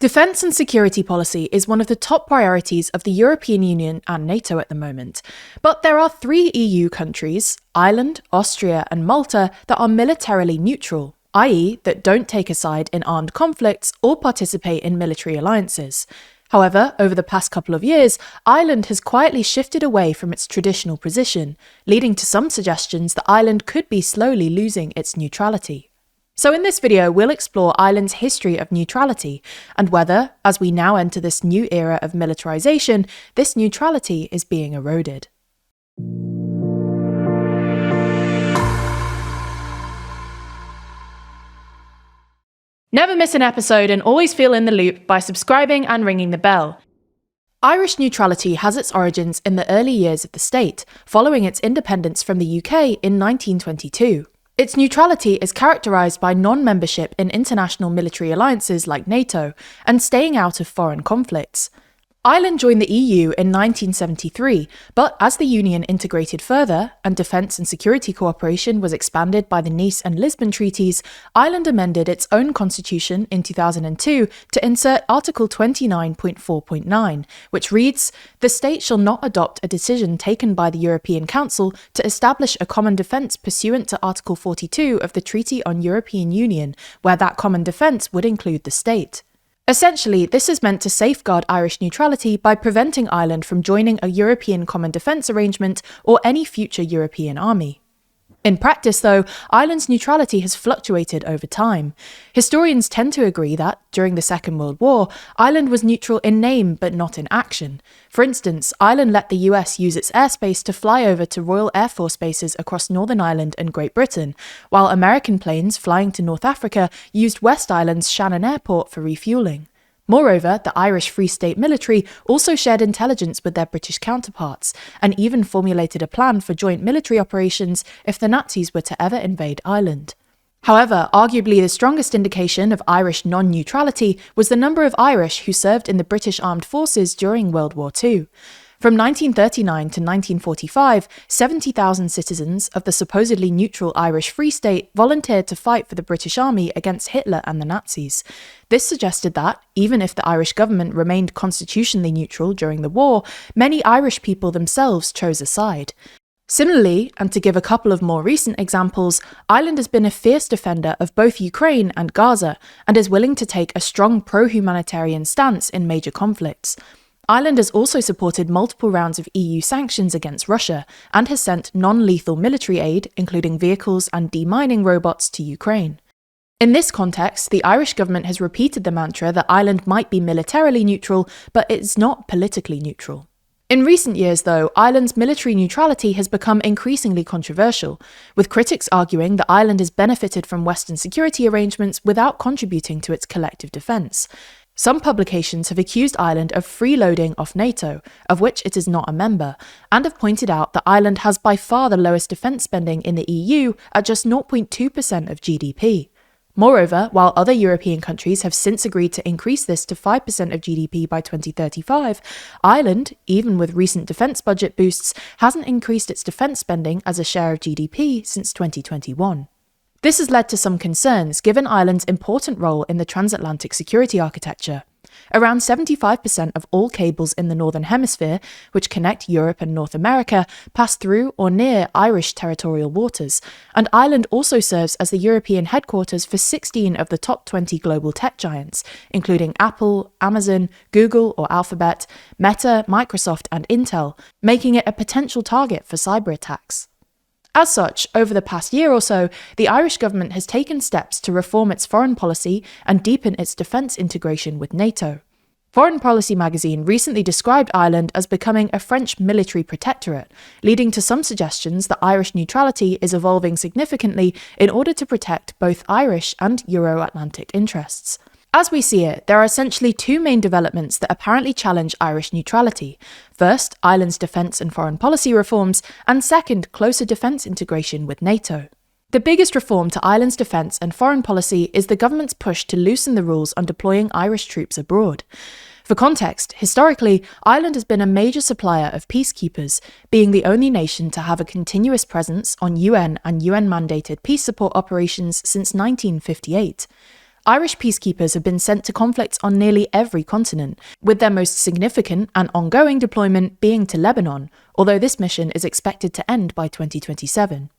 Defence and security policy is one of the top priorities of the European Union and NATO at the moment. But there are 3 EU countries, Ireland, Austria and Malta, that are militarily neutral, i.e. that don't take a side in armed conflicts or participate in military alliances. However, over the past couple of years, Ireland has quietly shifted away from its traditional position, leading to some suggestions that Ireland could be slowly losing its neutrality. So in this video, we'll explore Ireland's history of neutrality and whether, as we now enter this new era of militarisation, this neutrality is being eroded. Never miss an episode and always feel in the loop by subscribing and ringing the bell. Irish neutrality has its origins in the early years of the state, following its independence from the UK in 1922. Its neutrality is characterised by non-membership in international military alliances like NATO and staying out of foreign conflicts. Ireland joined the EU in 1973, but as the Union integrated further and defence and security cooperation was expanded by the Nice and Lisbon treaties, Ireland amended its own constitution in 2002 to insert Article 29.4.9, which reads, "The state shall not adopt a decision taken by the European Council to establish a common defence pursuant to Article 42 of the Treaty on European Union, where that common defence would include the state." Essentially, this is meant to safeguard Irish neutrality by preventing Ireland from joining a European common defence arrangement or any future European army. In practice, though, Ireland's neutrality has fluctuated over time. Historians tend to agree that, during the Second World War, Ireland was neutral in name but not in action. For instance, Ireland let the US use its airspace to fly over to Royal Air Force bases across Northern Ireland and Great Britain, while American planes flying to North Africa used West Ireland's Shannon Airport for refuelling. Moreover, the Irish Free State military also shared intelligence with their British counterparts, and even formulated a plan for joint military operations if the Nazis were to ever invade Ireland. However, arguably the strongest indication of Irish non-neutrality was the number of Irish who served in the British Armed Forces during World War II. From 1939 to 1945, 70,000 citizens of the supposedly neutral Irish Free State volunteered to fight for the British Army against Hitler and the Nazis. This suggested that, even if the Irish government remained constitutionally neutral during the war, many Irish people themselves chose a side. Similarly, and to give a couple of more recent examples, Ireland has been a fierce defender of both Ukraine and Gaza, and is willing to take a strong pro-humanitarian stance in major conflicts. Ireland has also supported multiple rounds of EU sanctions against Russia and has sent non-lethal military aid, including vehicles and demining robots, to Ukraine. In this context, the Irish government has repeated the mantra that Ireland might be militarily neutral, but it's not politically neutral. In recent years, though, Ireland's military neutrality has become increasingly controversial, with critics arguing that Ireland has benefited from Western security arrangements without contributing to its collective defence. Some publications have accused Ireland of freeloading off NATO, of which it is not a member, and have pointed out that Ireland has by far the lowest defence spending in the EU at just 0.2% of GDP. Moreover, while other European countries have since agreed to increase this to 5% of GDP by 2035, Ireland, even with recent defence budget boosts, hasn't increased its defence spending as a share of GDP since 2021. This has led to some concerns given Ireland's important role in the transatlantic security architecture. Around 75% of all cables in the Northern Hemisphere, which connect Europe and North America, pass through or near Irish territorial waters, and Ireland also serves as the European headquarters for 16 of the top 20 global tech giants, including Apple, Amazon, Google or Alphabet, Meta, Microsoft and Intel, making it a potential target for cyber attacks. As such, over the past year or so, the Irish government has taken steps to reform its foreign policy and deepen its defence integration with NATO. Foreign Policy magazine recently described Ireland as becoming a French military protectorate, leading to some suggestions that Irish neutrality is evolving significantly in order to protect both Irish and Euro-Atlantic interests. As we see it, there are essentially 2 main developments that apparently challenge Irish neutrality. First, Ireland's defence and foreign policy reforms, and second, closer defence integration with NATO. The biggest reform to Ireland's defence and foreign policy is the government's push to loosen the rules on deploying Irish troops abroad. For context, historically, Ireland has been a major supplier of peacekeepers, being the only nation to have a continuous presence on UN and UN-mandated peace support operations since 1958. Irish peacekeepers have been sent to conflicts on nearly every continent, with their most significant and ongoing deployment being to Lebanon, although this mission is expected to end by 2027.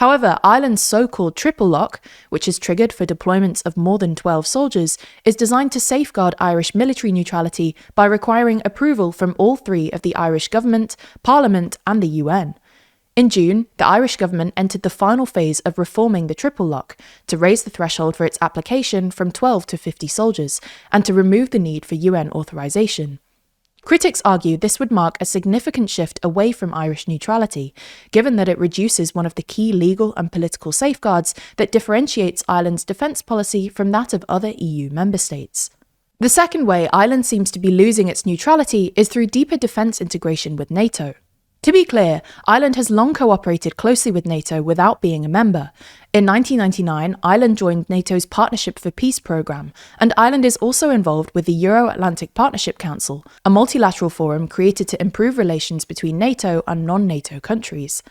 However, Ireland's so-called triple lock, which is triggered for deployments of more than 12 soldiers, is designed to safeguard Irish military neutrality by requiring approval from all three of the Irish government, Parliament and the UN. In June, the Irish government entered the final phase of reforming the triple lock to raise the threshold for its application from 12 to 50 soldiers and to remove the need for UN authorisation. Critics argue this would mark a significant shift away from Irish neutrality, given that it reduces one of the key legal and political safeguards that differentiates Ireland's defence policy from that of other EU member states. The second way Ireland seems to be losing its neutrality is through deeper defence integration with NATO. To be clear, Ireland has long cooperated closely with NATO without being a member. In 1999, Ireland joined NATO's Partnership for Peace programme, and Ireland is also involved with the Euro-Atlantic Partnership Council, a multilateral forum created to improve relations between NATO and non-NATO countries.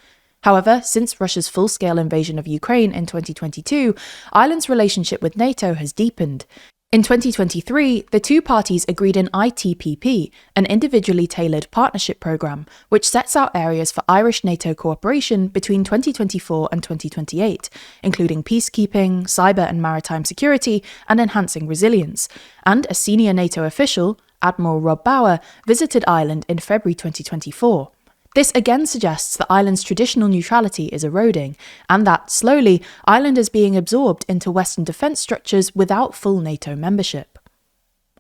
However, since Russia's full-scale invasion of Ukraine in 2022, Ireland's relationship with NATO has deepened. In 2023, the two parties agreed an ITPP, an individually tailored partnership programme, which sets out areas for Irish NATO cooperation between 2024 and 2028, including peacekeeping, cyber and maritime security, and enhancing resilience. And a senior NATO official, Admiral Rob Bauer, visited Ireland in February 2024. This again suggests that Ireland's traditional neutrality is eroding, and that, slowly, Ireland is being absorbed into Western defence structures without full NATO membership.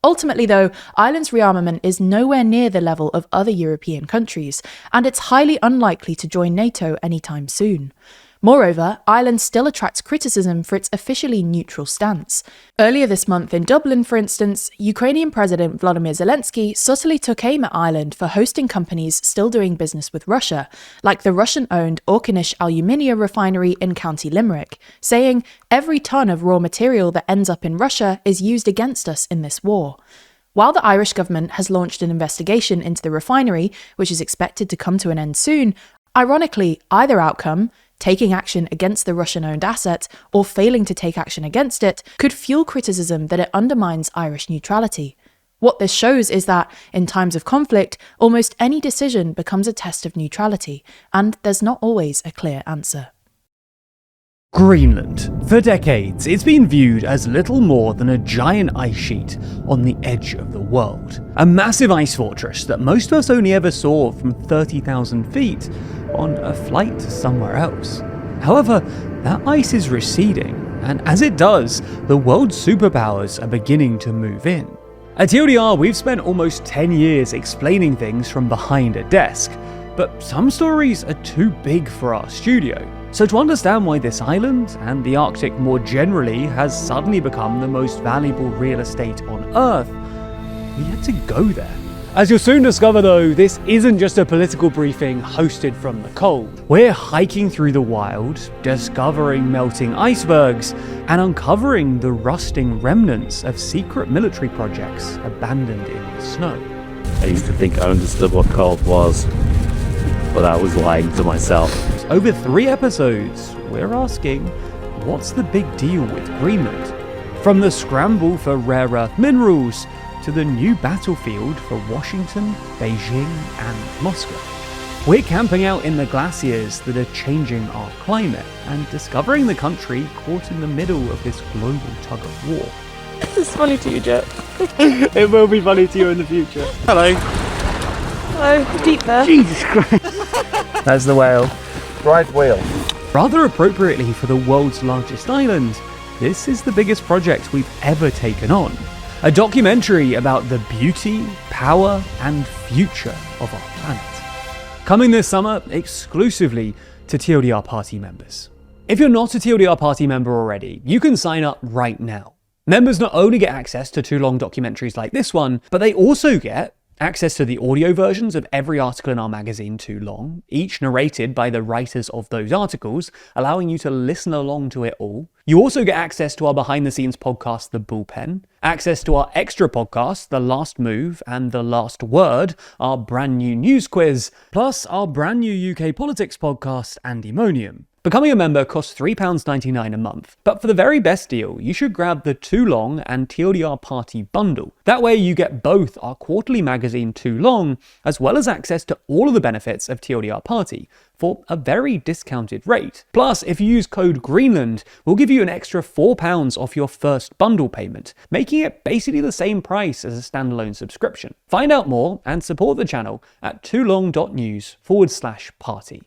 Ultimately, though, Ireland's rearmament is nowhere near the level of other European countries, and it's highly unlikely to join NATO anytime soon. Moreover, Ireland still attracts criticism for its officially neutral stance. Earlier this month in Dublin, for instance, Ukrainian President Volodymyr Zelenskyy subtly took aim at Ireland for hosting companies still doing business with Russia, like the Russian-owned Orkanish Aluminium refinery in County Limerick, saying, "Every tonne of raw material that ends up in Russia is used against us in this war." While the Irish government has launched an investigation into the refinery, which is expected to come to an end soon, ironically, either outcome, taking action against the Russian-owned asset or failing to take action against it, could fuel criticism that it undermines Irish neutrality. What this shows is that, in times of conflict, almost any decision becomes a test of neutrality, and there's not always a clear answer. Greenland. For decades, it's been viewed as little more than a giant ice sheet on the edge of the world. A massive ice fortress that most of us only ever saw from 30,000 feet on a flight to somewhere else. However, that ice is receding, and as it does, the world's superpowers are beginning to move in. At TLDR, we've spent almost 10 years explaining things from behind a desk, but some stories are too big for our studio. So to understand why this island, and the Arctic more generally, has suddenly become the most valuable real estate on Earth, we had to go there. As you'll soon discover though, this isn't just a political briefing hosted from the cold. We're hiking through the wild, discovering melting icebergs, and uncovering the rusting remnants of secret military projects abandoned in the snow. I used to think I understood what cold was, but I was lying to myself. Over 3 episodes, we're asking, what's the big deal with Greenland? From the scramble for rare earth minerals, to the new battlefield for Washington, Beijing, and Moscow. We're camping out in the glaciers that are changing our climate, and discovering the country caught in the middle of this global tug of war. This is funny to you, Jet. It will be funny to you in the future. Hello. Hello, deep there. Jesus Christ. That's the whale. Right whale. Rather appropriately for the world's largest island, this is the biggest project we've ever taken on. A documentary about the beauty, power, and future of our planet. Coming this summer exclusively to TLDR Party members. If you're not a TLDR Party member already, you can sign up right now. Members not only get access to 2 long documentaries like this one, but they also get access to the audio versions of every article in our magazine Too Long, each narrated by the writers of those articles, allowing you to listen along to it all. You also get access to our behind-the-scenes podcast, The Bullpen, access to our extra podcasts, The Last Move and The Last Word, our brand new news quiz, plus our brand new UK politics podcast, Andemonium. Becoming a member costs £3.99 a month, but for the very best deal, you should grab the Too Long and TLDR Party bundle. That way you get both our quarterly magazine Too Long, as well as access to all of the benefits of TLDR Party, for a very discounted rate. Plus, if you use code Greenland, we'll give you an extra £4 off your first bundle payment, making it basically the same price as a standalone subscription. Find out more and support the channel at toolong.news/party.